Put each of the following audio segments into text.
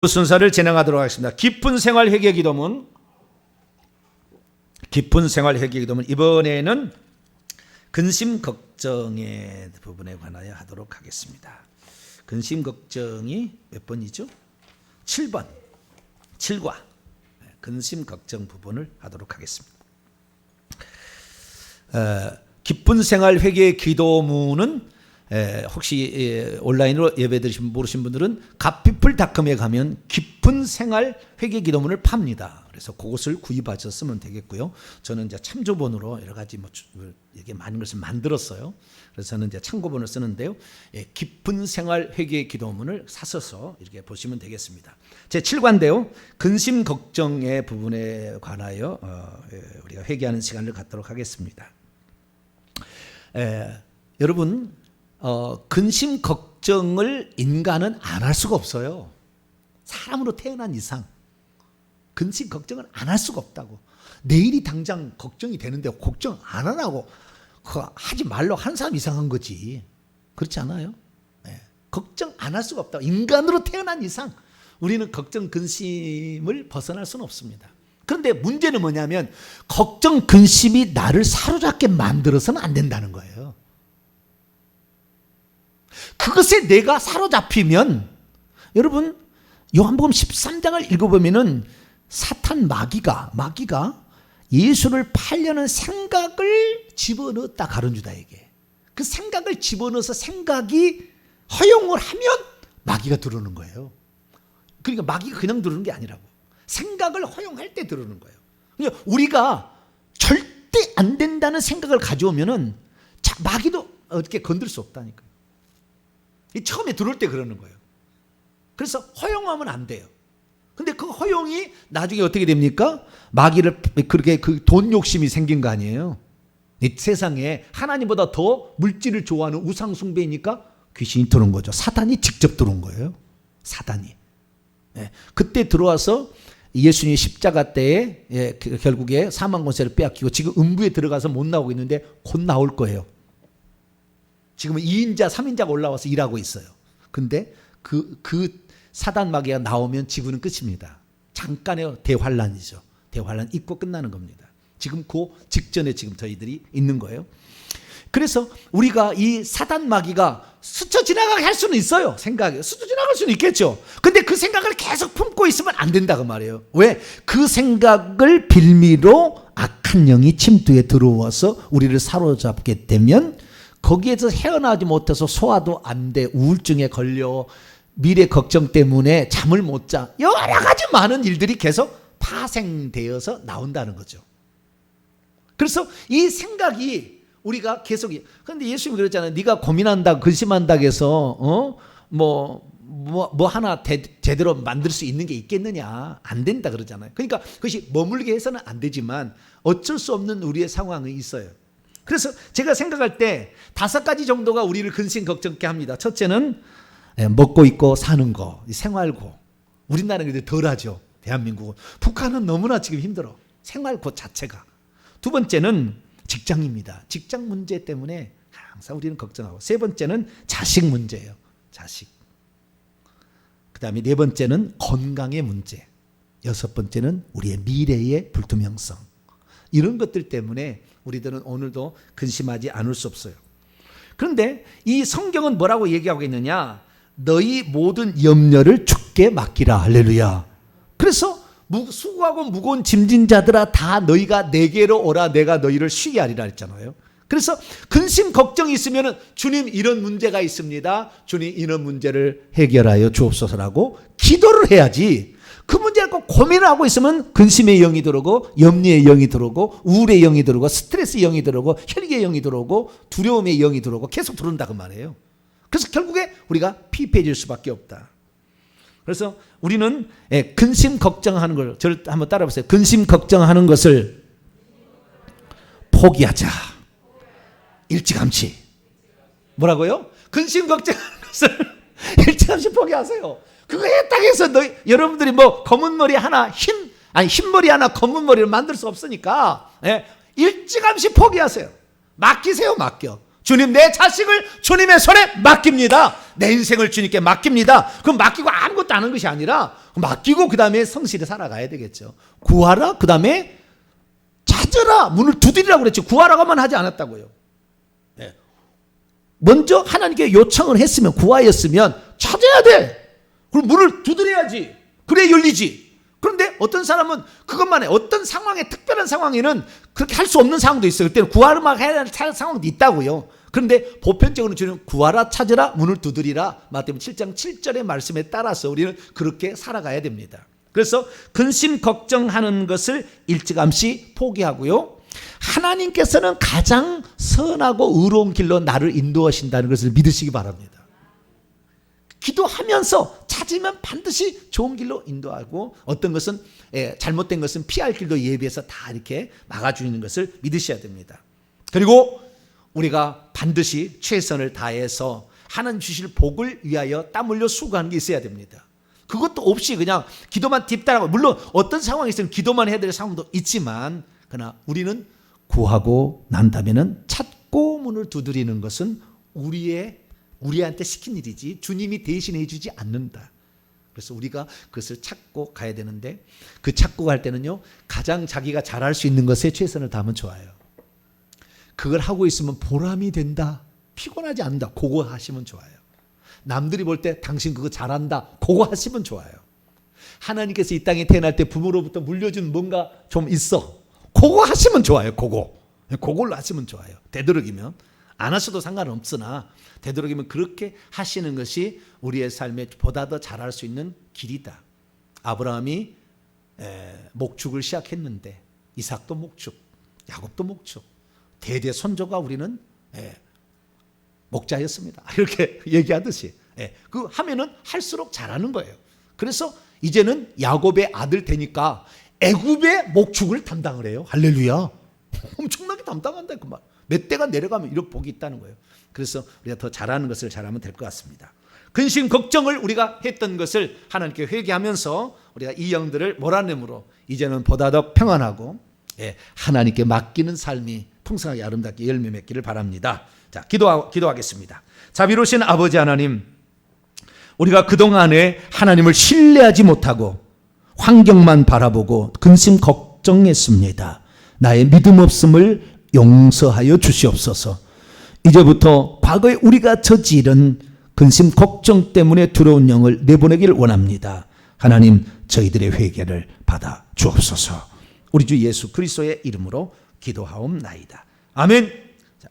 순서를 진행하도록 하겠습니다. 깊은 생활 회개 기도문, 깊은 생활 회개 기도문, 이번에는 근심 걱정의 부분에 관하여 하도록 하겠습니다. 근심 걱정이 몇 번이죠? 7번. 7과 근심 걱정 부분을 하도록 하겠습니다. 깊은 생활 회개 기도문은 혹시 온라인으로 예배 드리신 모르신 분들은 갓피플닷컴에 가면 깊은 생활 회개 기도문을 팝니다. 그래서 그것을 구입하셨으면 되겠고요. 저는 이제 참조본으로 여러 가지 이게 많은 것을 만들었어요. 그래서 저는 이제 참고본을 쓰는데요. 깊은 생활 회개 기도문을 사셔서 이렇게 보시면 되겠습니다. 제 7관인데요. 근심 걱정의 부분에 관하여 우리가 회개하는 시간을 갖도록 하겠습니다. 여러분, 근심 걱정을 인간은 안 할 수가 없어요. 사람으로 태어난 이상 근심 걱정을 안 할 수가 없다고. 내일이 당장 걱정이 되는데 걱정 안 하라고 하지 말라고 하는 사람 이상한 거지. 그렇지 않아요? 걱정 안 할 수가 없다고. 인간으로 태어난 이상 우리는 걱정 근심을 벗어날 수는 없습니다. 그런데 문제는 뭐냐면 걱정 근심이 나를 사로잡게 만들어서는 안 된다는 거예요. 그것에 내가 사로잡히면, 여러분 요한복음 13장을 읽어보면은 사탄 마귀가 예수를 팔려는 생각을 집어넣었다, 가룟 유다에게. 그 생각을 집어넣어서 생각이 허용을 하면 마귀가 들어오는 거예요. 그러니까 마귀가 그냥 들어오는 게 아니라고. 생각을 허용할 때 들어오는 거예요. 그러니까 우리가 절대 안 된다는 생각을 가져오면은 마귀도 어떻게 건들 수 없다니까. 처음에 들어올 때 그러는 거예요. 그래서 허용하면 안 돼요. 근데 그 허용이 나중에 어떻게 됩니까? 마귀를 그렇게 돈 욕심이 생긴 거 아니에요. 이 세상에 하나님보다 더 물질을 좋아하는 우상 숭배이니까 귀신이 들어온 거죠. 사단이 직접 들어온 거예요. 사단이. 그때 들어와서 예수님이 십자가 때에 결국에 사망 권세를 빼앗기고 지금 음부에 들어가서 못 나오고 있는데 곧 나올 거예요. 지금은 2인자 3인자가 올라와서 일하고 있어요. 근데 그 사단 마귀가 나오면 지구는 끝입니다. 잠깐의 대환란이죠. 대환란 있고 끝나는 겁니다. 지금 그 직전에 지금 저희들이 있는 거예요. 그래서 우리가 이 사단 마귀가 스쳐 지나가게 할 수는 있어요. 생각에 스쳐 지나갈 수는 있겠죠. 근데 그 생각을 계속 품고 있으면 안 된다고 말이에요. 왜? 그 생각을 빌미로 악한 영이 침투에 들어와서 우리를 사로잡게 되면 거기에서 헤어나지 못해서 소화도 안 돼, 우울증에 걸려, 미래 걱정 때문에 잠을 못 자, 여러 가지 많은 일들이 계속 파생되어서 나온다는 거죠. 그래서 이 생각이 우리가 계속, 그런데 예수님이 그랬잖아요. 네가 고민한다, 근심한다 해서 뭐 하나 제대로 만들 수 있는 게 있겠느냐? 안 된다 그러잖아요. 그러니까 그것이 머물게 해서는 안 되지만 어쩔 수 없는 우리의 상황이 있어요. 그래서 제가 생각할 때 5가지 정도가 우리를 근심 걱정케 합니다. 첫째는 먹고 있고 사는 거, 생활고. 우리나라는 덜하죠. 대한민국은. 북한은 너무나 지금 힘들어. 생활고 자체가. 두 번째는 직장입니다. 직장 문제 때문에 항상 우리는 걱정하고. 세 번째는 자식 문제예요. 자식. 그 다음에 네 번째는 건강의 문제. 여섯 번째는 우리의 미래의 불투명성. 이런 것들 때문에 우리들은 오늘도 근심하지 않을 수 없어요. 그런데 이 성경은 뭐라고 얘기하고 있느냐? 너희 모든 염려를 주께 맡기라. 할렐루야. 그래서 수고하고 무거운 짐진 자들아 다 너희가 내게로 오라. 내가 너희를 쉬게 하리라 했잖아요. 그래서 근심 걱정이 있으면 주님 이런 문제가 있습니다. 주님 이런 문제를 해결하여 주옵소서라고 기도를 해야지. 그 문제를 꼭 고민하고 있으면 근심의 영이 들어오고 염려의 영이 들어오고 우울의 영이 들어오고 스트레스의 영이 들어오고 혈기의 영이 들어오고 두려움의 영이 들어오고 계속 들어온다 그 말이에요. 그래서 결국에 우리가 피폐해질 수밖에 없다. 그래서 우리는 근심 걱정하는 걸, 저를 한번 따라해보세요. 근심 걱정하는 것을 포기하자. 일찌감치. 뭐라고요? 근심 걱정하는 것을 일찌감치 포기하세요. 그거 했다고 해서 여러분들이 검은 머리 하나 흰 머리 하나 검은 머리를 만들 수 없으니까 일찌감치 포기하세요. 맡기세요. 맡겨. 주님 내 자식을 주님의 손에 맡깁니다. 내 인생을 주님께 맡깁니다. 그럼 맡기고 아무것도 안 하는 것이 아니라 맡기고 그 다음에 성실히 살아가야 되겠죠. 구하라, 그 다음에 찾으라, 문을 두드리라고 그랬죠. 구하라고만 하지 않았다고요. 네. 먼저 하나님께 요청을 했으면, 구하였으면 찾아야 돼. 그럼 문을 두드려야지. 그래 열리지. 그런데 어떤 사람은 그것만 해. 어떤 상황에, 특별한 상황에는 그렇게 할 수 없는 상황도 있어요. 그때는 구하라만 해야 할 상황도 있다고요. 그런데 보편적으로 주는 구하라, 찾으라, 문을 두드리라, 마태복음 7장 7절의 말씀에 따라서 우리는 그렇게 살아가야 됩니다. 그래서 근심 걱정하는 것을 일찌감치 포기하고요, 하나님께서는 가장 선하고 의로운 길로 나를 인도하신다는 것을 믿으시기 바랍니다. 기도하면서 찾으면 반드시 좋은 길로 인도하고, 어떤 것은 잘못된 것은 피할 길도 예비해서 다 이렇게 막아주는 것을 믿으셔야 됩니다. 그리고 우리가 반드시 최선을 다해서 하나님 주실 복을 위하여 땀 흘려 수고하는 게 있어야 됩니다. 그것도 없이 그냥 기도만 딥다라고, 물론 어떤 상황이 있으면 기도만 해야 될 상황도 있지만, 그러나 우리는 구하고 난 다음에는 찾고 문을 두드리는 것은 우리한테 시킨 일이지 주님이 대신해 주지 않는다. 그래서 우리가 그것을 찾고 가야 되는데, 그 찾고 갈 때는요, 가장 자기가 잘할 수 있는 것에 최선을 다하면 좋아요. 그걸 하고 있으면 보람이 된다, 피곤하지 않는다, 그거 하시면 좋아요. 남들이 볼 때 당신 그거 잘한다, 그거 하시면 좋아요. 하나님께서 이 땅에 태어날 때 부모로부터 물려준 뭔가 좀 있어, 그거 하시면 좋아요. 그걸로 하시면 좋아요. 되도록이면. 안 하셔도 상관은 없으나 되도록이면 그렇게 하시는 것이 우리의 삶에 보다 더 잘할 수 있는 길이다. 아브라함이 목축을 시작했는데 이삭도 목축, 야곱도 목축, 대대 선조가 우리는 목자였습니다. 이렇게 얘기하듯이 그 하면은 할수록 잘하는 거예요. 그래서 이제는 야곱의 아들 되니까 애굽의 목축을 담당을 해요. 할렐루야. 엄청나게 담당한다 그 말. 몇 대가 내려가면 이런 복이 있다는 거예요. 그래서 우리가 더 잘하는 것을 잘하면 될 것 같습니다. 근심 걱정을 우리가 했던 것을 하나님께 회개하면서 우리가 이 영들을 몰아내므로 이제는 보다 더 평안하고 하나님께 맡기는 삶이 풍성하게 아름답게 열매 맺기를 바랍니다. 자, 기도하겠습니다. 자비로우신 아버지 하나님, 우리가 그동안에 하나님을 신뢰하지 못하고 환경만 바라보고 근심 걱정했습니다. 나의 믿음 없음을 용서하여 주시옵소서. 이제부터 과거에 우리가 저지른 근심 걱정 때문에 두려운 영을 내보내기를 원합니다. 하나님, 저희들의 회개를 받아 주옵소서. 우리 주 예수 그리스도의 이름으로 기도하옵나이다. 아멘. 자,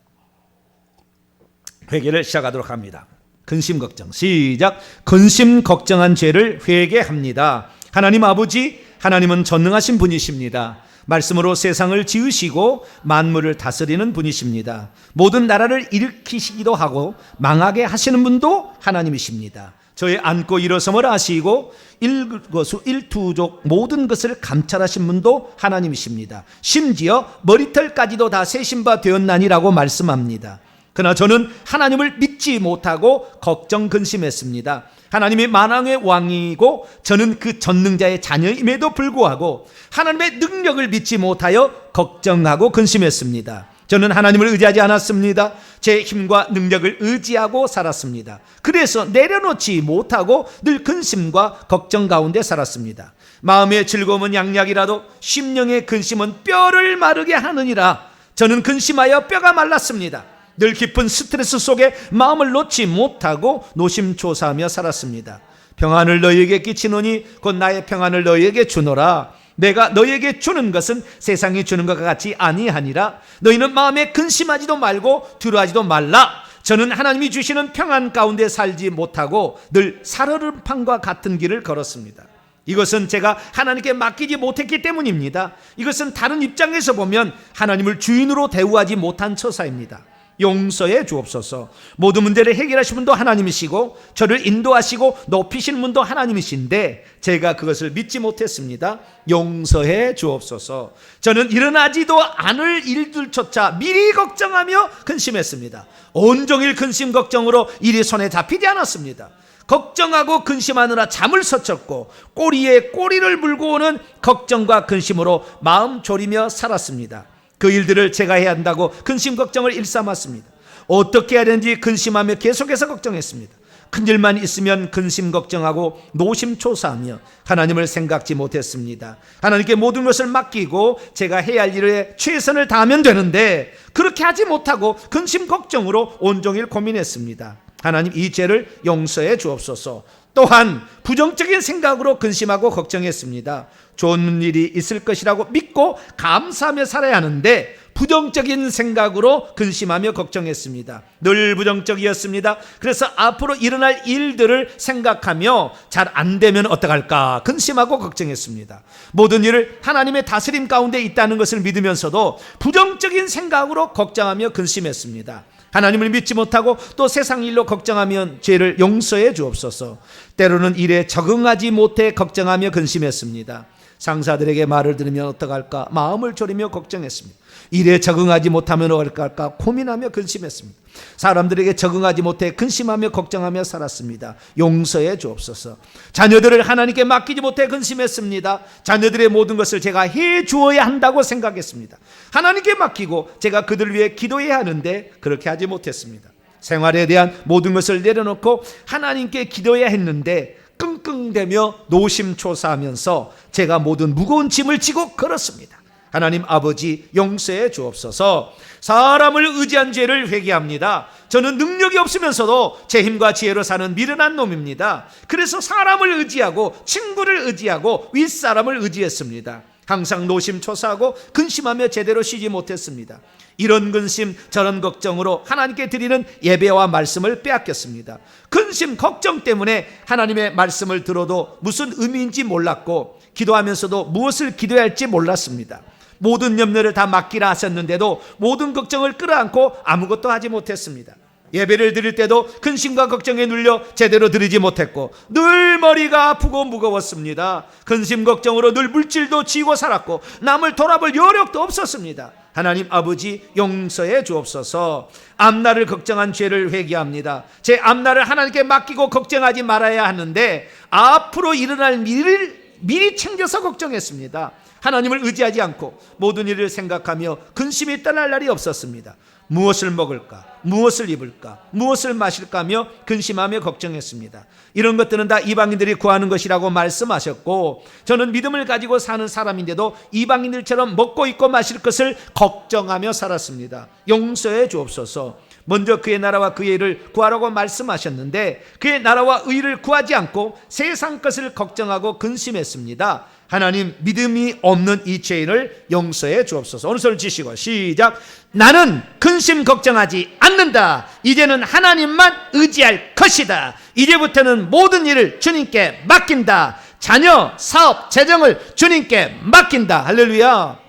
회개를 시작하도록 합니다. 근심 걱정 시작. 근심 걱정한 죄를 회개합니다. 하나님 아버지, 하나님은 전능하신 분이십니다. 말씀으로 세상을 지으시고 만물을 다스리는 분이십니다. 모든 나라를 일으키시기도 하고 망하게 하시는 분도 하나님이십니다. 저의 앉고 일어섬을 아시고 일거수 일투족 모든 것을 감찰하신 분도 하나님이십니다. 심지어 머리털까지도 다 세신 바 되었나니라고 말씀합니다. 그러나 저는 하나님을 믿지 못하고 걱정 근심했습니다. 하나님이 만왕의 왕이고 저는 그 전능자의 자녀임에도 불구하고 하나님의 능력을 믿지 못하여 걱정하고 근심했습니다. 저는 하나님을 의지하지 않았습니다. 제 힘과 능력을 의지하고 살았습니다. 그래서 내려놓지 못하고 늘 근심과 걱정 가운데 살았습니다. 마음의 즐거움은 양약이라도 심령의 근심은 뼈를 마르게 하느니라. 저는 근심하여 뼈가 말랐습니다. 늘 깊은 스트레스 속에 마음을 놓지 못하고 노심초사하며 살았습니다. 평안을 너희에게 끼치노니 곧 나의 평안을 너희에게 주노라. 내가 너희에게 주는 것은 세상이 주는 것과 같이 아니하니라. 너희는 마음에 근심하지도 말고 두려워하지도 말라. 저는 하나님이 주시는 평안 가운데 살지 못하고 늘 살얼음판과 같은 길을 걸었습니다. 이것은 제가 하나님께 맡기지 못했기 때문입니다. 이것은 다른 입장에서 보면 하나님을 주인으로 대우하지 못한 처사입니다. 용서해 주옵소서. 모든 문제를 해결하신 분도 하나님이시고 저를 인도하시고 높이시는 분도 하나님이신데 제가 그것을 믿지 못했습니다. 용서해 주옵소서. 저는 일어나지도 않을 일들조차 미리 걱정하며 근심했습니다. 온종일 근심 걱정으로 일이 손에 잡히지 않았습니다. 걱정하고 근심하느라 잠을 설쳤고 꼬리에 꼬리를 물고 오는 걱정과 근심으로 마음 졸이며 살았습니다. 그 일들을 제가 해야 한다고 근심 걱정을 일삼았습니다. 어떻게 해야 되는지 근심하며 계속해서 걱정했습니다. 큰일만 있으면 근심 걱정하고 노심초사하며 하나님을 생각지 못했습니다. 하나님께 모든 것을 맡기고 제가 해야 할 일에 최선을 다하면 되는데 그렇게 하지 못하고 근심 걱정으로 온종일 고민했습니다. 하나님, 이 죄를 용서해 주옵소서. 또한 부정적인 생각으로 근심하고 걱정했습니다. 좋은 일이 있을 것이라고 믿고 감사하며 살아야 하는데 부정적인 생각으로 근심하며 걱정했습니다. 늘 부정적이었습니다. 그래서 앞으로 일어날 일들을 생각하며 잘 안 되면 어떡할까 근심하고 걱정했습니다. 모든 일을 하나님의 다스림 가운데 있다는 것을 믿으면서도 부정적인 생각으로 걱정하며 근심했습니다. 하나님을 믿지 못하고 또 세상 일로 걱정하면 죄를 용서해 주옵소서. 때로는 일에 적응하지 못해 걱정하며 근심했습니다. 상사들에게 말을 들으면 어떡할까 마음을 졸이며 걱정했습니다. 일에 적응하지 못하면 어떡할까 고민하며 근심했습니다. 사람들에게 적응하지 못해 근심하며 걱정하며 살았습니다. 용서해 주옵소서. 자녀들을 하나님께 맡기지 못해 근심했습니다. 자녀들의 모든 것을 제가 해 주어야 한다고 생각했습니다. 하나님께 맡기고 제가 그들을 위해 기도해야 하는데 그렇게 하지 못했습니다. 생활에 대한 모든 것을 내려놓고 하나님께 기도해야 했는데 끙끙대며 노심초사하면서 제가 모든 무거운 짐을 지고 걸었습니다. 하나님 아버지, 용서해 주옵소서. 사람을 의지한 죄를 회개합니다. 저는 능력이 없으면서도 제 힘과 지혜로 사는 미련한 놈입니다. 그래서 사람을 의지하고 친구를 의지하고 윗사람을 의지했습니다. 항상 노심초사하고 근심하며 제대로 쉬지 못했습니다. 이런 근심 저런 걱정으로 하나님께 드리는 예배와 말씀을 빼앗겼습니다. 근심 걱정 때문에 하나님의 말씀을 들어도 무슨 의미인지 몰랐고 기도하면서도 무엇을 기도해야 할지 몰랐습니다. 모든 염려를 다 맡기라 하셨는데도 모든 걱정을 끌어안고 아무것도 하지 못했습니다. 예배를 드릴 때도 근심과 걱정에 눌려 제대로 드리지 못했고 늘 머리가 아프고 무거웠습니다. 근심 걱정으로 늘 물질도 지고 살았고 남을 돌아볼 여력도 없었습니다. 하나님 아버지, 용서해 주옵소서. 앞날을 걱정한 죄를 회개합니다. 제 앞날을 하나님께 맡기고 걱정하지 말아야 하는데 앞으로 일어날 일을 미리 챙겨서 걱정했습니다. 하나님을 의지하지 않고 모든 일을 생각하며 근심이 떠날 날이 없었습니다. 무엇을 먹을까, 무엇을 입을까, 무엇을 마실까 하며 근심하며 걱정했습니다. 이런 것들은 다 이방인들이 구하는 것이라고 말씀하셨고 저는 믿음을 가지고 사는 사람인데도 이방인들처럼 먹고 입고 마실 것을 걱정하며 살았습니다. 용서해 주옵소서. 먼저 그의 나라와 그의 의를 구하라고 말씀하셨는데 그의 나라와 의를 구하지 않고 세상 것을 걱정하고 근심했습니다. 하나님, 믿음이 없는 이 죄인을 용서해 주옵소서. 오늘 손을 지시고 시작. 나는 근심 걱정하지 않는다. 이제는 하나님만 의지할 것이다. 이제부터는 모든 일을 주님께 맡긴다. 자녀, 사업, 재정을 주님께 맡긴다. 할렐루야.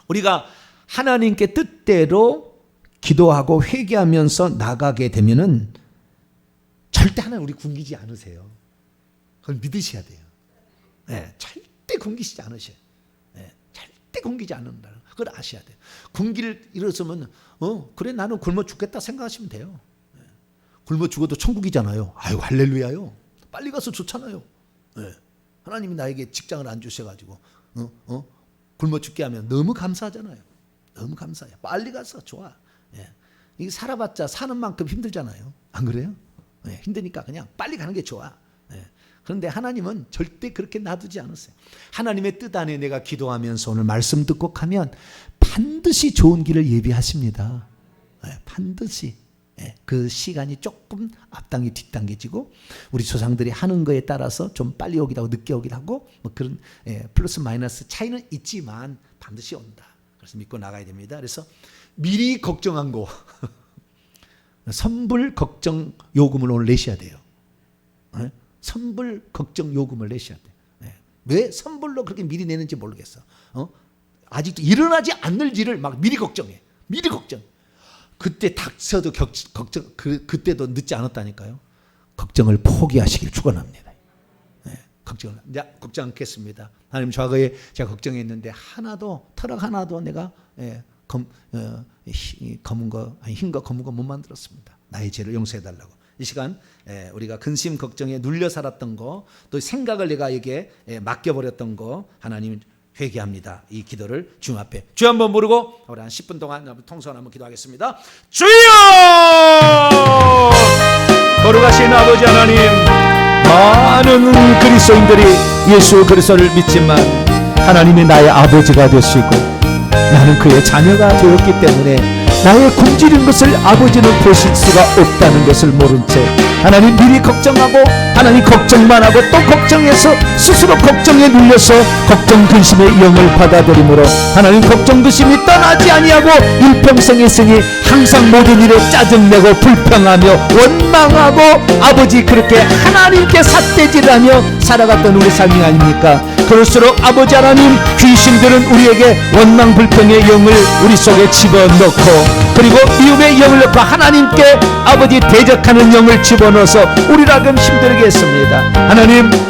우리가 하나님께 뜻대로 기도하고 회개하면서 나가게 되면은 절대 하나님 우리 굶기지 않으세요. 그걸 믿으셔야 돼요. 네, 절대 굶기시지 않으셔요. 네, 절대 굶기지 않는다는 그걸 아셔야 돼요. 굶기를 일어서면 그래 나는 굶어 죽겠다 생각하시면 돼요. 네, 굶어 죽어도 천국이잖아요. 아유 할렐루야요. 빨리 가서 좋잖아요. 네, 하나님이 나에게 직장을 안 주셔가지고 굶어 죽게 하면 너무 감사하잖아요. 너무 감사해요. 빨리 가서 좋아. 예. 이게 살아봤자 사는 만큼 힘들잖아요. 안 그래요? 예. 힘드니까 그냥 빨리 가는 게 좋아. 예. 그런데 하나님은 절대 그렇게 놔두지 않았어요. 하나님의 뜻 안에 내가 기도하면서 오늘 말씀 듣고 가면 반드시 좋은 길을 예비하십니다. 예. 반드시. 예. 그 시간이 조금 앞당기 뒷당겨지고 우리 조상들이 하는 거에 따라서 좀 빨리 오기도 하고 늦게 오기도 하고 뭐 그런 플러스 마이너스 차이는 있지만 반드시 온다. 그래서 믿고 나가야 됩니다. 그래서 미리 걱정한 거 선불 걱정 요금을 오늘 내셔야 돼요. 네? 선불 걱정 요금을 내셔야 돼요. 네. 왜 선불로 그렇게 미리 내는지 모르겠어. 아직도 일어나지 않을 일을 막 미리 걱정해. 미리 걱정. 그때 닥쳐도 걱정 그때도 늦지 않았다니까요. 걱정을 포기하시길 축원합니다. 네. 걱정 않겠습니다. 하나님 과거에 제가 걱정했는데 하나도 터럭 하나도 내가 검은 거 흰 거 검은 거 못 만들었습니다. 나의 죄를 용서해 달라고. 이 시간 우리가 근심 걱정에 눌려 살았던 거 또 생각을 내가 여기에 맡겨버렸던 거 하나님 회개합니다. 이 기도를 주님 앞에 주 한번 부르고 우리 한 10분 동안 통성을 한번 기도하겠습니다. 주여 거룩하신 아버지 하나님, 많은 그리스도인들이 예수 그리스도를 믿지만 하나님이 나의 아버지가 되시고 나는 그의 자녀가 되었기 때문에 나의 굶주린 것을 아버지는 보실 수가 없다는 것을 모른 채 하나님 미리 걱정하고 하나님 걱정만 하고 또 걱정해서 스스로 걱정에 눌려서 걱정 근심의 영을 받아들이므로 하나님 걱정 근심이 떠나지 아니하고 일평생의 생이 항상 모든 일에 짜증내고 불평하며 원망하고 아버지 그렇게 하나님께 삿대질하며 살아갔던 우리 삶이 아닙니까? 그럴수록 아버지 하나님, 귀신들은 우리에게 원망 불평의 영을 우리 속에 집어넣고 그리고 미움의 영을 넣고 하나님께 아버지 대적하는 영을 집어넣어서 우리를 하여금 힘들게 했습니다.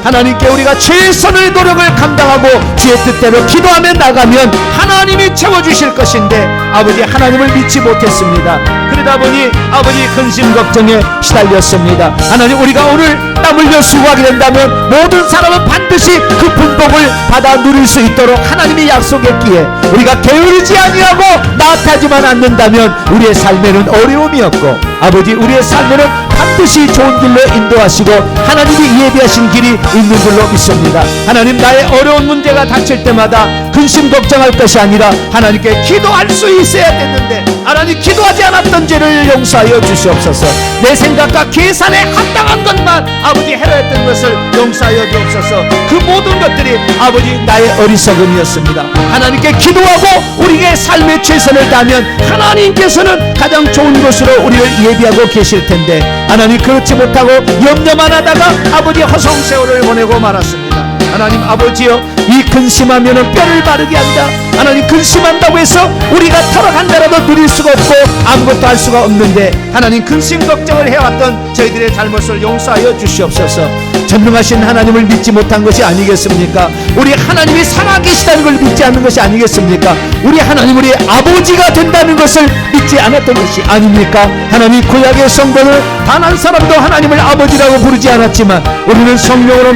하나님께 우리가 최선의 노력을 감당하고 주의 뜻대로 기도하며 나가면 하나님이 채워주실 것인데 아버지 하나님을 믿지 못했습니다. 그러다 보니 아버지 근심 걱정에 시달렸습니다. 하나님, 우리가 오늘 땀 흘려 수고하게 된다면 모든 사람은 반드시 그 분복을 받아 누릴 수 있도록 하나님이 약속했기에 우리가 게으르지 아니하고 나타지만 않는다면 우리의 삶에는 어려움이 없고 아버지 우리의 삶에는 반드시 좋은 길로 인도하시고 하나님이 예비하신 길이 있는 줄로 믿습니다. 하나님, 나의 어려운 문제가 닥칠 때마다 근심 걱정할 것이 아니라 하나님께 기도할 수 있어야 됐는데 하나님, 기도하지 않았던 죄를 용서하여 주시옵소서. 내 생각과 계산에 합당한 것만 아버지 헤라했던 것을 용서하여 주옵소서. 그 모든 것들이 아버지 나의 어리석음이었습니다. 하나님께 기도하고 우리의 삶의 최선을 다하면 하나님께서는 가장 좋은 곳으로 우리를 예비하고 계실 텐데 하나님, 그렇지 못하고 염려만 하다가 아버지 허송세월을 보내고 말았습니다. 하나님 아버지여, 이 근심하면은 뼈를 마르게 한다. 하나님, 근심한다고 해서 우리가 타락한다라도 누릴 수가 없고 아무것도 할 수가 없는데 하나님, 근심 걱정을 해왔던 저희들의 잘못을 용서하여 주시옵소서. 전능하신 하나님을 믿지 못한 것이 아니겠습니까? 우리 하나님이 살아계시다는 걸 믿지 않는 것이 아니겠습니까? 우리 하나님, 우리 아버지가 된다는 것을 믿지 않았던 것이 아닙니까? 하나님, 구약의 성도는 단 한 사람도 하나님을 아버지라고 부르지 않았지만 우리는 성령으로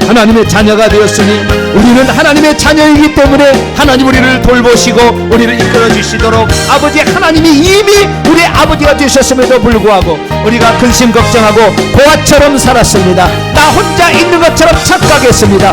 하나님의 자녀가 되었으니 우리는 하나님의 자녀이기 때문에 하나님 우리를 돌보시고 우리를 이끌어 주시도록 아버지 하나님이 이미 우리의 아버지가 되셨음에도 불구하고 우리가 근심 걱정하고 고아처럼 살았습니다. 나 혼자 있는 것처럼 착각했습니다.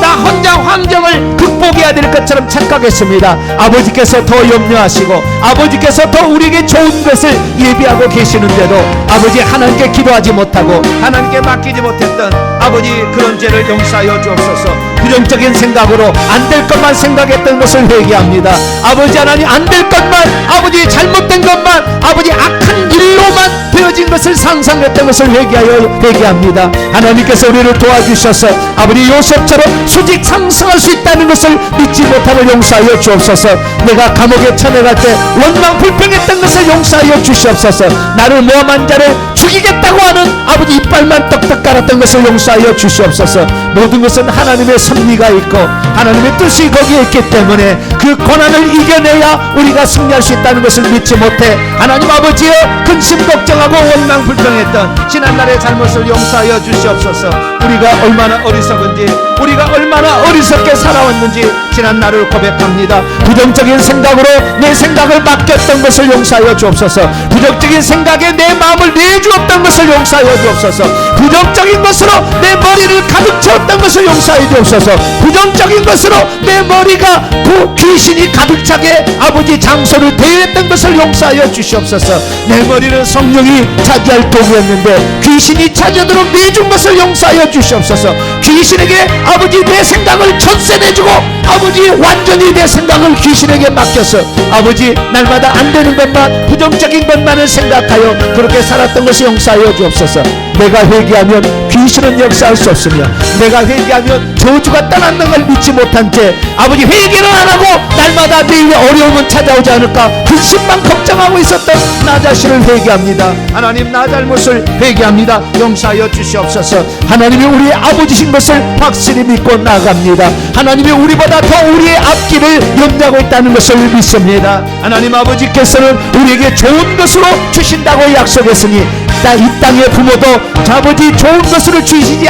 나 혼자 환경을 극복해야 될 것처럼 착각했습니다. 아버지께서 더 염려하시고 아버지께서 더 우리에게 좋은 것을 예비하고 계시는데도 아버지 하나님께 기도하지 못하고 하나님께 맡기지 못했던 아버지 그런 죄를 용서하여 주옵소서. 부정적인 생각으로 안 될 것만 생각했던 것을 회개합니다. 아버지 하나님, 안 될 것만, 아버지 잘못된 것만, 아버지 악한 일로만 되어진 것을 상상했던 것을 회개합니다. 하나님께서 우리를 도와주셔서 아버지 요셉처럼 수직 상승할 수 있다는 것을 믿지 못함을 용서하여 주옵소서. 내가 감옥에 처해갈 때 원망 불평했던 것을 용서하여 주시옵소서. 나를 모함한 자를 죽이겠다고 하는 아버지 이빨만 떡떡 깔았던 것을 용서하여 주시옵소서. 모든 것은 하나님의 섭리가 있고 하나님의 뜻이 거기에 있기 때문에 그 고난을 이겨내야 우리가 승리할 수 있다는 것을 믿지 못해 하나님 아버지여, 근심 걱정하고 원망 불평했던 지난날의 잘못을 용서하여 주시옵소서. 우리가 얼마나 어리석은지, 우리가 얼마나 어리석게 살아왔는지 지난날을 고백합니다. 부정적인 생각으로 내 생각을 맡겼던 것을 용서하여 주옵소서. 부정적인 생각에 내 마음을 내주었던 것을 용서하여 주옵소서. 부정적인 것으로 내 머리를 가득 채웠던 것을 용서하여 주옵소서. 부정적인 것으로 내 머리가 귀신이 가득 차게 아버지 장소를 대했던 것을 용서하여 주시옵소서. 내 머리는 성령이 차지할 도구였는데 귀신이 차지하도록 내준 것을 용서하여 주시옵소서. 귀신에게 아버지 내 생각을 전세 내주고 아버지 완전히 내 생각을 귀신에게 맡겨서 아버지 날마다 안 되는 것만, 부정적인 것만을 생각하여 그렇게 살았던 것을 용서하여 주옵소서. 내가 회개하면 귀신은 역사할 수 없으며 내가 회개하면 저주가 떠난다는 걸 믿지 못한 채 아버지 회개는 안 하고 날마다 내일의 어려움은 찾아오지 않을까 근심만 걱정하고 있었던 나 자신을 회개합니다. 하나님, 나 잘못을 회개합니다. 용서하여 주시옵소서. 하나님이 우리의 아버지신 것을 확실히 믿고 나갑니다. 하나님이 우리보다 더 우리의 앞길을 염려하고 있다는 것을 믿습니다. 하나님 아버지께서는 우리에게 좋은 것으로 주신다고 약속했으니 이 땅의 부모도 아버지 좋은 것으로 주지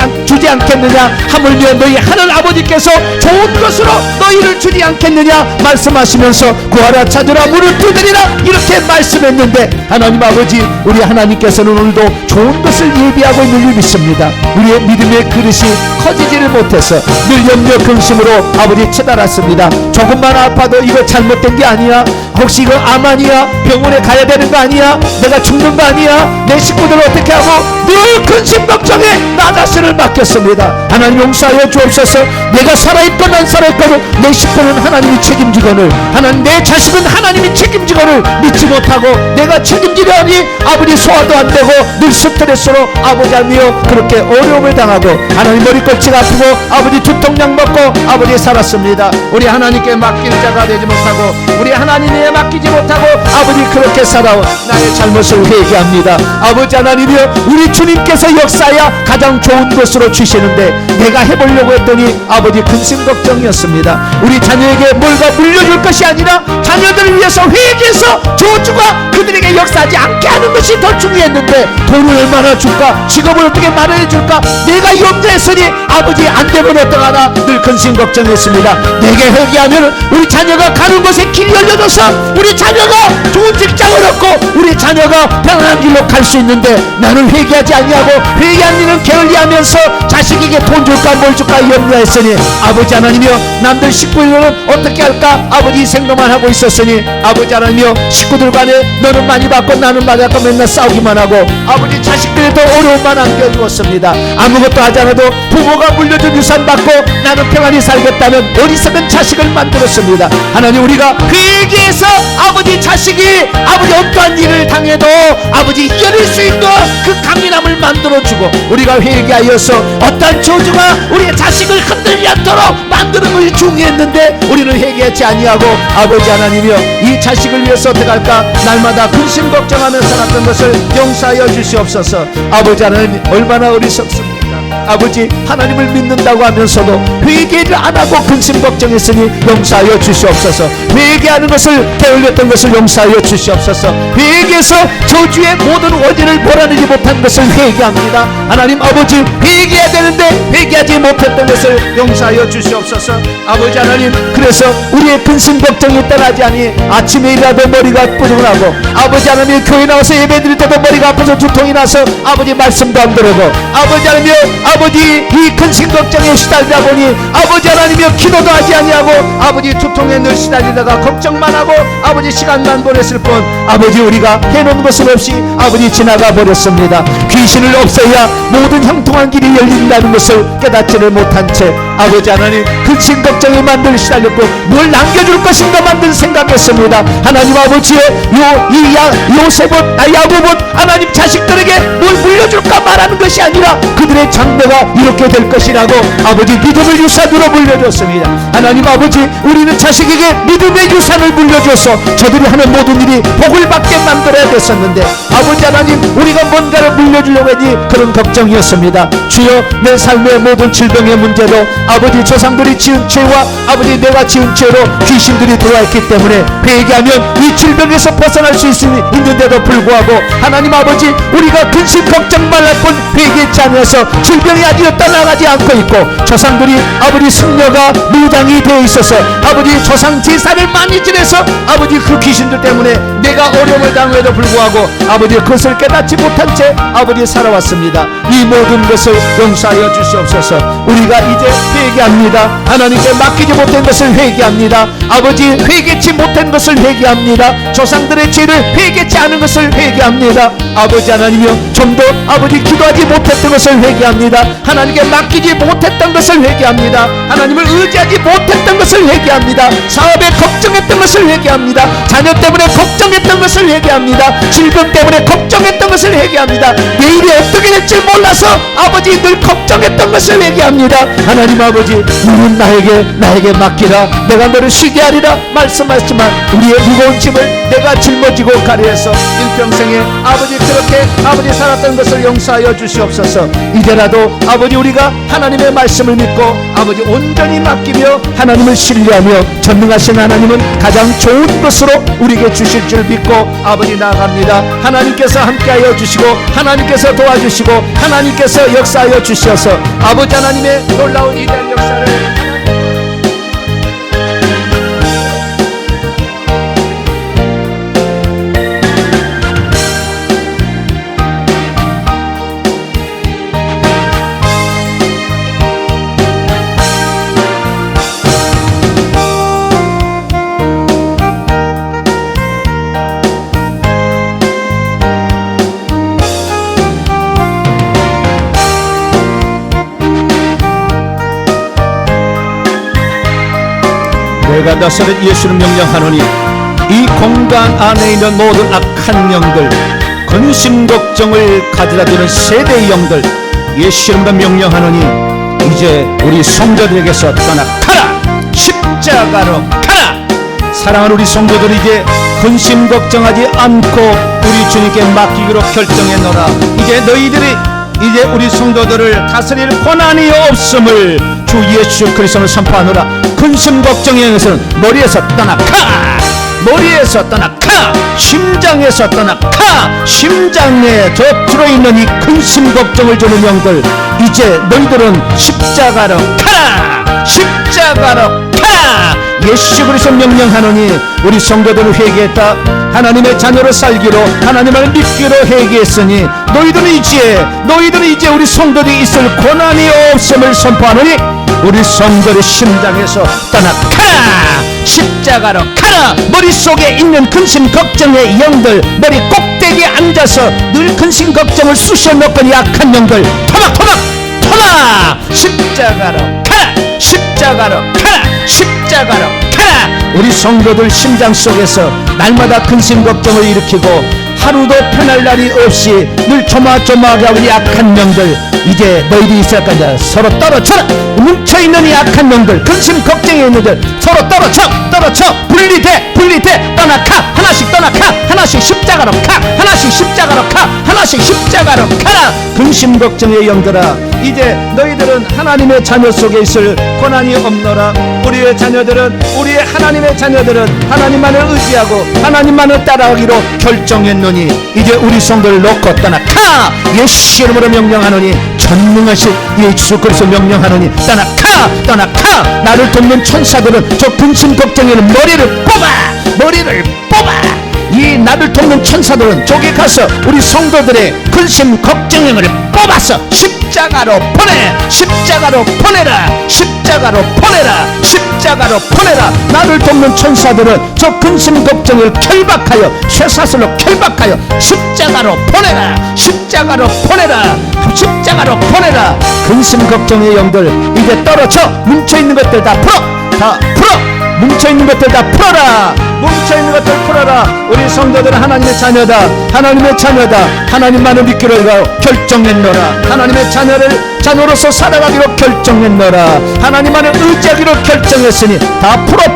않겠느냐, 하물며 너희 하늘 아버지께서 좋은 것으로 너희를 주지 않겠느냐 말씀하시면서 구하라 찾으라 문을 두드리라 이렇게 말씀했는데 하나님 아버지, 우리 하나님께서는 오늘도 좋은 것을 예비하고 있는 줄 믿습니다. 우리의 믿음의 그릇이 커지지를 못해서 늘 염려 근심으로 아버지 치달았습니다. 조금만 아파도 이거 잘못된 게 아니야? 혹시 이거 암 아니야? 병원에 가야 되는 거 아니야? 내가 죽는 거 아니야? 내 식구들 어떻게 하고? 늘 근심 걱정에 나 자신을 맡겼습니다. 하나님 용서하여 주옵소서. 내가 살아있건 안 살아있건 내 식구는 하나님이 책임지거늘, 하나님 내 자식은 하나님이 책임지거늘 믿지 못하고 내가 책임지려 하니 아버지 소화도 안 되고 늘 스트레스로 아버지 하며 그렇게 어려움을 당하고 하나님 머리끝이 아프고 아버지 두통약 먹고 아버지 살았습니다. 우리 하나님께 맡길 자가 되지 못하고 우리 하나님에 맡기지 못하고 아버지 그렇게 살아온 나의 잘못을 회개합니다. 아버지 하나님이여, 우리 주님께서 역사야 가장 좋은 것으로 주시는데 내가 해보려고 했더니 아버지 근심 걱정이었습니다. 우리 자녀에게 뭘가 물려줄 것이 아니라 자녀들을 위해서 회개해서 저주가 그들에게 역사하지 않게 하는 것이 더 중요했는데 돈을 얼마나 줄까, 직업을 어떻게 마련해 줄까, 내가 염려했으니 아버지 안 되면 어떡하나 늘 근심 걱정했습니다. 내게 회개하면 우리 자녀가 가는 곳에 길이 열려져서 우리 자녀가 좋은 직장을 얻고 우리 자녀가 편안한 길로 갈 수 있는데 나는 회개하지 아니하고 회개한 일은 게을리하면서 자식에게 돈 줄까 뭘 줄까 염려했으니 아버지 하나님이여, 남들 식구들은 어떻게 할까 아버지 생각만 하고 있었으니 아버지 하나님이여, 식구들 간에 너는 많이 받고 나는 많이 받고 맨날 싸우기만 하고 아버지 자식들에도 어려움만 안겨주었습니다. 아무것도 하지 않아도 부모가 물려준 유산 받고 나는 평안히 살겠다는 어리석은 자식을 만들었습니다. 하나님, 우리가 회개해서 아버지 자식이 아버지 어떠한 일을 당해도 아버지 이겨낼 수 있는 그 강인함을 만들어주고 우리가 회개하여서 어떠한 저주가 우리의 자식을 흔들지 않도록 만드는 것이 중요했는데 우리는 회개하지 아니하고 아버지 하나님이여, 이 자식을 위해서 어떻게 할까 날마다 근심 걱정하며 살았던 것을 용서하여 주시옵소서. 아버지 하나님, 얼마나 어리석습니까? 아버지 하나님을 믿는다고 하면서도 회개를 안하고 근심 걱정했으니 용서하여 주시옵소서. 회개하는 것을 게을렸던 것을 용서하여 주시옵소서. 회개해서 저주의 모든 원인을 몰아내지 못한 것을 회개합니다. 하나님 아버지, 회개해야 되는데 회개하지 못했던 것을 용서하여 주시옵소서. 아버지 하나님, 그래서 우리의 근심 걱정이 떠나지 않니 아침에 일어나도 머리가 뿌둥하고 아버지 하나님, 교회 나와서 예배드릴 때도 머리가 아파서 두통이 나서 아버지 말씀도 안 들어도 아버지 하나님, 아버지 이 근심 걱정에 시달리다 보니 아버지 하나님이여, 기도도 하지 아니하고 아버지 두통에 늘 시달리다가 걱정만 하고 아버지 시간만 보냈을 뿐 아버지 우리가 해놓은 것은 없이 아버지 지나가 버렸습니다. 귀신을 없애야 모든 형통한 길이 열린다는 것을 깨닫지를 못한 채 아버지 하나님, 근심 걱정에 만들 시달렸고 뭘 남겨줄 것인가 만들 생각했습니다. 하나님 아버지의 요셉은 야곱은 하나님 자식들에게 뭘 물려줄까 말하는 것이 아니라 그들의 장래가 이렇게 될 것이라고 아버지 믿음의 유산으로 물려줬습니다. 하나님 아버지, 우리는 자식에게 믿음의 유산을 물려줘서 저들이 하는 모든 일이 복을 받게 만들어야 됐었는데 아버지 하나님, 우리가 뭔가를 물려주려고 했니 그런 걱정이었습니다. 주여, 내 삶의 모든 질병의 문제도 아버지 조상들이 지은 죄와 아버지 내가 지은 죄로 귀신들이 들어왔기 때문에 회개하면 이 질병에서 벗어날 수 있는데도 불구하고 하나님 아버지, 우리가 근심 걱정만 할 뿐 회개했지 않아서 질병이 아직도 떠나가지 않고 있고 조상들이 아버지 승려가 무당이 되어 있어서 아버지 조상 제사를 많이 지내서 아버지 그 귀신들 때문에 내가 어려움을 당해도 불구하고 아버지 그것을 깨닫지 못한 채 아버지 살아왔습니다. 이 모든 것을 용서하여 주시옵소서. 우리가 이제 회개합니다. 하나님께 맡기지 못한 것을 회개합니다. 아버지, 회개치 못한 것을 회개합니다. 조상들의 죄를 회개치 않은 것을 회개합니다. 아버지 하나님이여, 좀 더 아버지 기도하지 못했던 것을 회개합니다. 하나님께 맡기지 못했던 것을 회개합니다. 하나님을 의지하지 못했던 것을 회개합니다. 사업에 걱정했던 것을 회개합니다. 자녀 때문에 걱정했던 것을 회개합니다. 질병 때문에 걱정했던 것을 회개합니다. 내일이 어떻게 될지 몰라서 아버지 늘 걱정했던 것을 회개합니다. 하나님 아버지, 우리는 나에게 맡기라. 내가 너를 쉬게 하리라 말씀하시지만 우리의 무거운 짐을 내가 짊어지고 가리해서 일평생에 아버지 그렇게 아버지 살았던 것을 용서하여 주시옵소서. 이제라도 아버지, 우리가 하나님의 말씀을 믿고 아버지 온전히 맡기며 하나님을 신뢰하며 전능하신 하나님은 가장 좋은 것으로 우리에게 주실 줄 믿고 아버지 나아갑니다. 하나님께서 함께하여 주시고 하나님께서 도와주시고 하나님께서 역사하여 주셔서 아버지 하나님의 놀라운 이대한 역사를 내가 나사렛 예수를 명령하노니 이 공간 안에 있는 모든 악한 영들, 근심 걱정을 가져다주는 세대의 영들, 예수 이름으로 명령하노니 이제 우리 성도들에게서 떠나가라. 십자가로 가라. 사랑하는 우리 성도들, 이제 근심 걱정하지 않고 우리 주님께 맡기기로 결정했노라. 이제 너희들이 이제 우리 성도들을 다스릴 권한이 없음을 주 예수 그리스도를 선포하노라. 근심 걱정에 의해서는 머리에서 떠나가. 머리에서 떠나가. 심장에서 떠나가. 심장에 들어있는 이 근심 걱정을 주는 영들, 이제 너희들은 십자가로 가라. 십자가로 가라. 예수 그리스도 명령하노니 우리 성도들을 회개했다. 하나님의 자녀로 살기로, 하나님을 믿기로 회개했으니 너희들은 이제 우리 성도들이 있을 권한이 없음을 선포하노니 우리 성도의 심장에서 떠나가라. 십자가로 가라. 머릿속에 있는 근심 걱정의 영들, 머리 꼭대기에 앉아서 늘 근심 걱정을 쑤셔넣건 약한 영들, 토막. 십자가로 가라. 십자가로 가라. 십자가로 가라. 우리 성도들 심장 속에서 날마다 근심 걱정을 일으키고 하루도 편할 날이 없이 늘 조마조마하게 하는 약한 영들, 이제 너희들이 있을 거냐. 서로 떨어져라. 뭉쳐있는 이 약한 영들, 근심 걱정에 있는 들 서로 떨어져. 분리돼. 떠나가. 하나씩 떠나가. 하나씩 십자가로 가. 하나씩 십자가로 가. 하나씩 십자가로 가라. 근심 걱정의 영들아, 이제 너희들은 하나님의 자녀 속에 있을 권한이 없노라. 우리의 자녀들은, 우리의 하나님의 자녀들은 하나님만을 의지하고 하나님만을 따라가기로 결정했노니 이제 우리 성도를 놓고 떠나가. 예수 이름으로 명령하노니, 전능하신 예수 그리스도 명령하노니 떠나가. 나를 돕는 천사들은 저 근심 걱정에는 머리를 뽑아. 이 나를 돕는 천사들은 저기 가서 우리 성도들의 근심 걱정을 뽑아서 십자가로 보내라. 나를 돕는 천사들은 저 근심 걱정을 결박하여, 쇠사슬로 결박하여 십자가로 보내라. 근심 걱정의 영들 이제 떨어져. 뭉쳐있는 것들 다 풀어. 뭉쳐있는 것들 다 풀어라. 우리 성도들은 하나님의 자녀다. 하나님만을 믿기로 결정했노라. 하나님의 자녀로서 살아가기로 결정했노라. 하나님만을 의지하기로 결정했으니 다 풀어.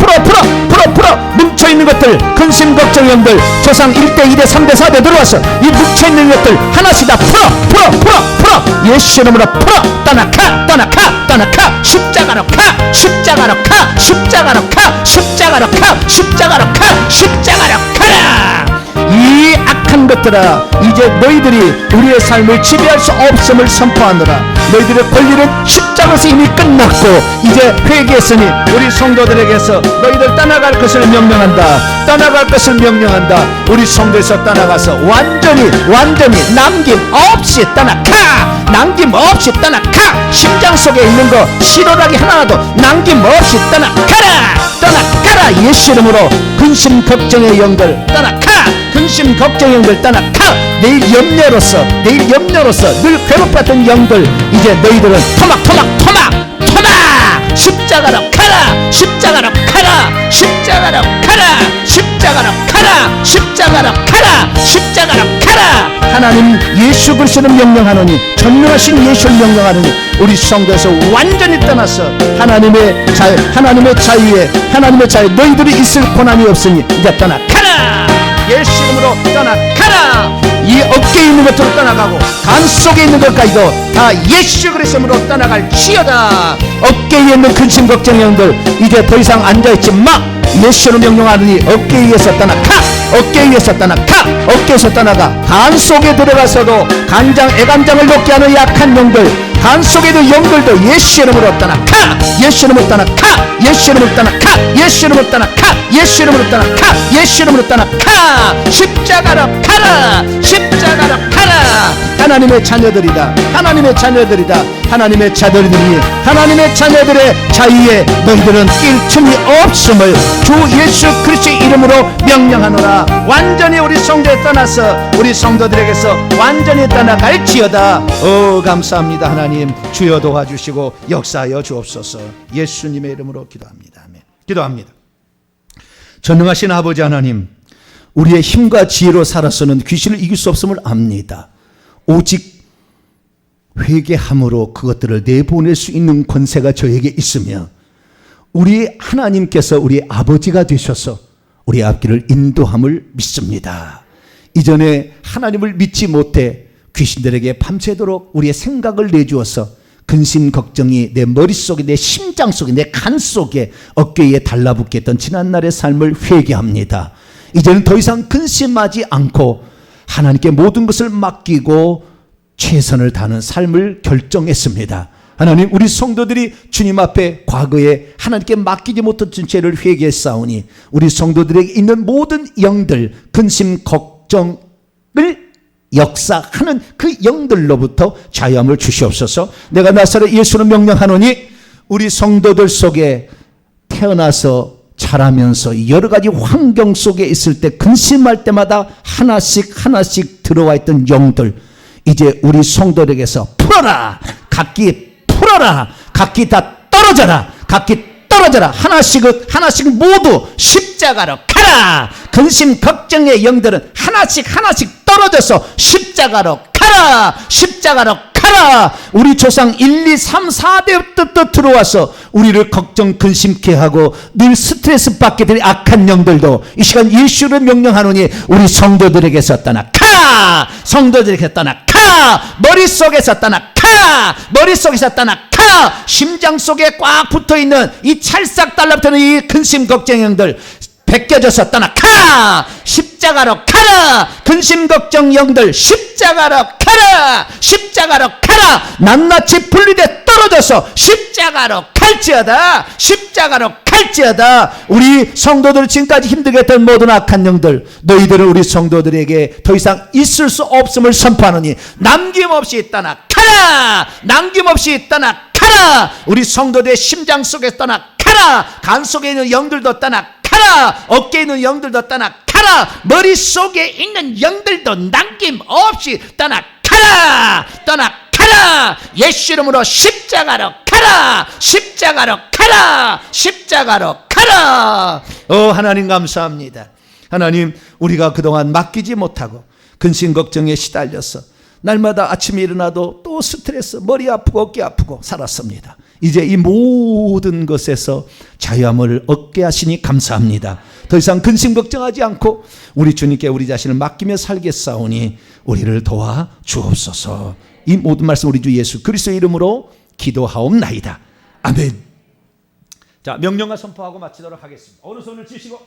뭉쳐있는 것들, 근심 걱정 영들, 조상 1대 2대 3대 4대 들어와서 이 뭉쳐있는 것들 하나씩 다 풀어. 예수 이름으로 풀어. 떠나가. 십자가로 가라. 이 악한 것들아, 이제 너희들이 우리의 삶을 지배할 수 없음을 선포하노라. 너희들의 권리는 십자가에서 이미 끝났고 이제 회개했으니 우리 성도들에게서 너희들 떠나갈 것을 명령한다. 우리 성도에서 떠나가서 완전히 남김없이 떠나가. 심장 속에 있는 거 실오라기 하나라도 남김없이 떠나가라. 예수 이름으로 근심 걱정의 영들 떠나가. 내일 염려로서 늘 괴롭혔던 영들, 이제 너희들은 토막. 십자가로 가라. 하나님 예수 그리스도를 명령하노니, 전능하신 예수를 명령하노니 우리 성도에서 완전히 떠나서 하나님의 자유에 너희들이 있을 권한이 없으니 이제 떠나가라. 예수 이름으로 떠나가라. 이 어깨에 있는 것으로 떠나가고 간 속에 있는 것까지도 다 예수 그리스도로 떠나갈지어다. 어깨에 있는 근심 걱정형들 이제 더 이상 앉아있지 마. 예수로 명령하느니 어깨에서 떠나가. 간 속에 들어가서도 애간장을 녹게 하는 약한 영들, 간 속에도 영들도 예수 이름으로 떠나가. 십자가로 가라. 하나님의 자녀들이다. 하나님의 자녀들의 자유에 너희들은 낄 틈이 없음을 주 예수 그리스도의 이름으로 명령하노라. 완전히 우리 성도에 떠나서 우리 성도들에게서 완전히 떠나갈지어다. 감사합니다. 하나님, 주여 도와주시고 역사하여 주옵소서. 예수님의 이름으로 기도합니다. 아멘. 기도합니다. 전능하신 아버지 하나님, 우리의 힘과 지혜로 살아서는 귀신을 이길 수 없음을 압니다. 오직 회개함으로 그것들을 내보낼 수 있는 권세가 저에게 있으며, 우리 하나님께서 우리 아버지가 되셔서 우리 앞길을 인도함을 믿습니다. 이전에 하나님을 믿지 못해 귀신들에게 밤새도록 우리의 생각을 내주어서 근심 걱정이 내 머릿속에, 내 심장 속에, 내 간 속에, 어깨에 달라붙게 했던 지난날의 삶을 회개합니다. 이제는 더 이상 근심하지 않고 하나님께 모든 것을 맡기고 최선을 다하는 삶을 결정했습니다. 하나님, 우리 성도들이 주님 앞에 과거에 하나님께 맡기지 못했던 죄를 회개했사오니 우리 성도들에게 있는 모든 영들, 근심 걱정을 역사하는 그 영들로부터 자유함을 주시옵소서. 내가 나사렛 예수는 명령하노니 우리 성도들 속에 태어나서 자라면서 여러 가지 환경 속에 있을 때 근심할 때마다 하나씩 들어와 있던 영들, 이제 우리 성도들에게서 풀어라. 각기 풀어라. 각기 다 떨어져라. 각기 떨어져라. 하나씩 모두 십자가로 가라. 근심 걱정의 영들은 하나씩 떨어져서 십자가로 가라. 십자가로 가라. 우리 조상 1, 2, 3, 4대부터 들어와서 우리를 걱정 근심케 하고 늘 스트레스 받게 될 악한 영들도 이 시간 예수를 명령하노니 우리 성도들에게서 떠나가. 성도들에게서 떠나가. 머릿속에서 떠나가. 머릿속에서 떠나가. 심장 속에 꽉 붙어있는 이 찰싹 달라붙는 이 근심 걱정 영들 벗겨져서 떠나가. 십자가로 가라. 근심 걱정 영들 십자가로 가라. 십자가로 가라. 낱낱이 분리돼 떨어져서 십자가로 갈지어다. 십자가로 갈지어다. 우리 성도들 지금까지 힘들게 했던 모든 악한 영들, 너희들은 우리 성도들에게 더 이상 있을 수 없음을 선포하노니 남김없이 떠나가라. 남김없이 떠나가라. 우리 성도들의 심장 속에 떠나가라. 간 속에 있는 영들도 떠나가라. 어깨에 있는 영들도 떠나가라. 머릿속에 있는 영들도 남김없이 떠나가라. 떠나가라. 예수 이름으로 십자가로 가라. 십자가로 가라. 십자가로 가라. 하나님 감사합니다. 하나님, 우리가 그동안 맡기지 못하고 근심 걱정에 시달려서 날마다 아침에 일어나도 또 스트레스, 머리 아프고 어깨 아프고 살았습니다. 이제 이 모든 것에서 자유함을 얻게 하시니 감사합니다. 더 이상 근심 걱정하지 않고 우리 주님께 우리 자신을 맡기며 살겠사오니 우리를 도와 주옵소서. 이 모든 말씀 우리 주 예수 그리스도의 이름으로 기도하옵나이다. 아멘. 자, 명령과 선포하고 마치도록 하겠습니다. 오른손을 치시고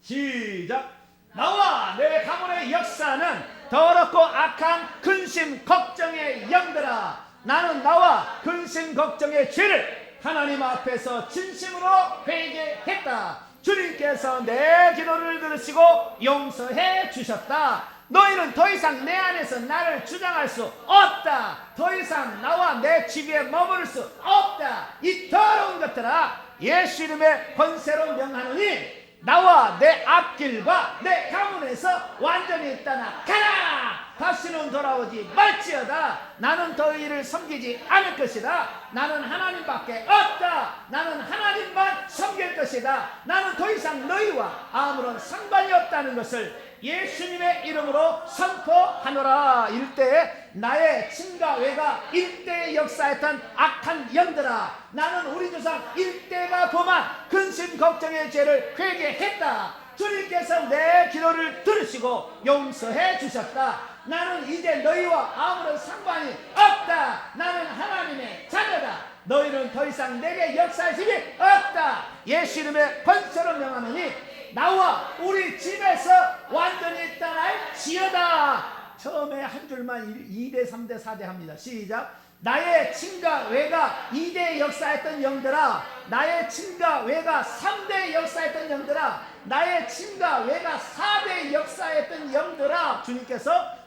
시작. 나와 내 가문의 역사는 더럽고 악한 근심 걱정의 영들아, 나는 나와 근심 걱정의 죄를 하나님 앞에서 진심으로 회개했다. 주님께서 내 기도를 들으시고 용서해 주셨다. 너희는 더 이상 내 안에서 나를 주장할 수 없다. 더 이상 나와 내 집에 머무를 수 없다. 이 더러운 것들아, 예수 이름의 권세로 명하노니 나와 내 앞길과 내 가문에서 완전히 떠나가라. 다시는 돌아오지 말지어다. 나는 너희를 섬기지 않을 것이다. 나는 하나님밖에 없다. 나는 하나님만 섬길 것이다. 나는 더 이상 너희와 아무런 상관이 없다는 것을 예수님의 이름으로 선포하노라. 일대에 나의 친가 외가 일대에 역사했던 악한 영들아, 나는 우리 조상 일대가 범한 근심 걱정의 죄를 회개했다. 주님께서 내 기도를 들으시고 용서해 주셨다. 나는 이제 너희와 아무런 상관이 없다. 나는 하나님의 자녀다. 너희는 더 이상 내게 역사할 힘이 없다. 예수 이름의 권세로 명하노니 나와 우리 집에서 완전히 떠날지어다. 처음에 한 줄만 2대 3대 4대 합니다. 시작. 나의 친가 외가 2대 역사했던 영들아, 나의 친가 외가 3대 역사했던 영들아, 나의 친가 외가 4대 역사했던 영들아,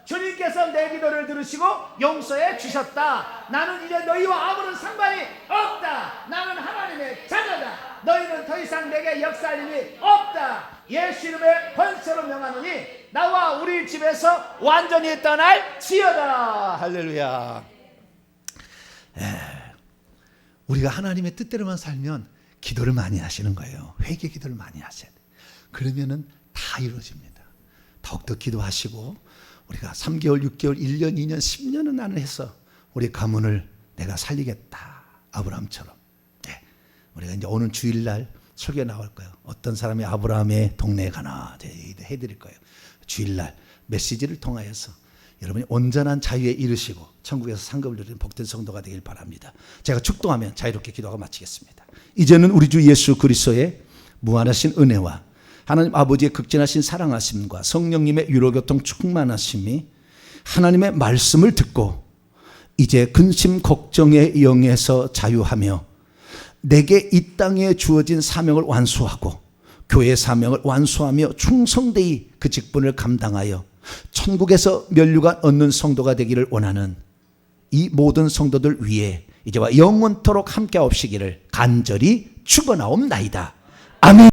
주님께서 내 기도를 들으시고 용서해 주셨다. 나는 이제 너희와 아무런 상관이 없다. 나는 하나님의 자녀다. 너희는 더 이상 내게 역사할 힘이 없다. 예수 이름의 권세로 명하노니 나와 우리 집에서 완전히 떠날지어다. 할렐루야. 우리가 하나님의 뜻대로만 살면 기도를 많이 하시는 거예요. 회개 기도를 많이 하셔야 돼요. 그러면은 다 이루어집니다. 더욱더 기도하시고 우리가 3개월, 6개월, 1년, 2년, 10년은 나는 해서 우리 가문을 내가 살리겠다. 아브라함처럼. 네. 우리가 이제 오늘 주일날 설교 나올 거예요. 어떤 사람이 아브라함의 동네에 가나 해드릴 거예요. 주일날 메시지를 통하여서 여러분이 온전한 자유에 이르시고 천국에서 상급을 누리는 복된 성도가 되길 바랍니다. 제가 축도하면 자유롭게 기도하고 마치겠습니다. 이제는 우리 주 예수 그리스도의 무한하신 은혜와 하나님 아버지의 극진하신 사랑하심과 성령님의 유로교통 충만하심이 하나님의 말씀을 듣고 이제 근심 걱정의 영에서 자유하며 내게 이 땅에 주어진 사명을 완수하고 교회 사명을 완수하며 충성되이 그 직분을 감당하여 천국에서 면류관 얻는 성도가 되기를 원하는 이 모든 성도들 위해 이제와 영원토록 함께 하옵시기를 간절히 축원하옵나이다. 아멘.